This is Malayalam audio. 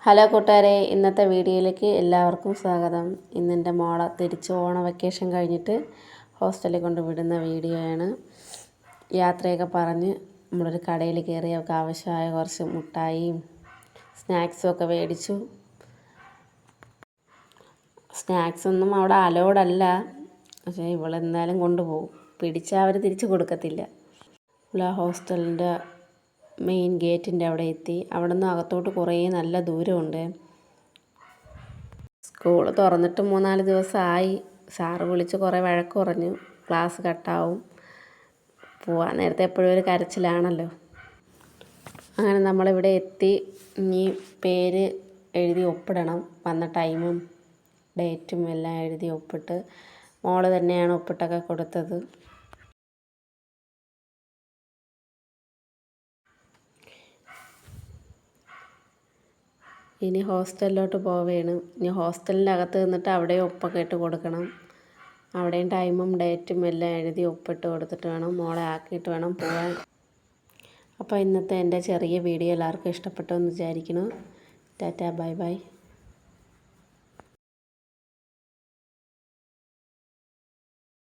ഹലോ കൂട്ടുകാരെ, ഇന്നത്തെ വീഡിയോയിലേക്ക് എല്ലാവർക്കും സ്വാഗതം. ഇന്നെൻ്റെ മോളെ തിരിച്ച് വെക്കേഷൻ കഴിഞ്ഞിട്ട് ഹോസ്റ്റലിൽ കൊണ്ട് വിടുന്ന വീഡിയോയാണ്. യാത്രയൊക്കെ പറഞ്ഞ് നമ്മളൊരു കടയിൽ കയറി അവൾക്ക് ആവശ്യമായ കുറച്ച് മുട്ടായിയും സ്നാക്സും ഒക്കെ മേടിച്ചു. സ്നാക്സൊന്നും അവിടെ അലോഡല്ല, പക്ഷേ ഇവളെന്തായാലും കൊണ്ടുപോകും. പിടിച്ചാൽ അവർ തിരിച്ച് കൊടുക്കത്തില്ല. ഹോസ്റ്റലിൻ്റെ മെയിൻ ഗേറ്റിൻ്റെ അവിടെ എത്തി. അവിടെ നിന്ന് അകത്തോട്ട് കുറേ നല്ല ദൂരമുണ്ട്. സ്കൂൾ തുറന്നിട്ട് 3-4 ദിവസമായി. സാറ് വിളിച്ച് കുറേ വഴക്ക് പറഞ്ഞു, ക്ലാസ് കട്ടാവും. പോവാൻ നേരത്തെ എപ്പോഴും ഒരു കരച്ചിലാണല്ലോ. അങ്ങനെ നമ്മളിവിടെ എത്തി. ഇനി പേര് എഴുതി ഒപ്പിടണം. വന്ന ടൈമും ഡേറ്റും എല്ലാം എഴുതി ഒപ്പിട്ട്, മോള് തന്നെയാണ് ഒപ്പിട്ടൊക്കെ കൊടുത്തത്. ഇനി ഹോസ്റ്റലിലോട്ട് പോവുകയാണ്. ഇനി ഹോസ്റ്റലിൻ്റെ അകത്ത് നിന്നിട്ട് അവിടെയും ഒപ്പൊക്കെ ഇട്ട് കൊടുക്കണം. അവിടെയും ടൈമും ഡേറ്റും എല്ലാം എഴുതി ഒപ്പിട്ട് കൊടുത്തിട്ട് വേണം, മോളെ ആക്കിയിട്ട് വേണം പോകാൻ. അപ്പോൾ ഇന്നത്തെ എൻ്റെ ചെറിയ വീഡിയോ എല്ലാവർക്കും ഇഷ്ടപ്പെട്ടു എന്ന് വിചാരിക്കുന്നു. Tata, bye bye.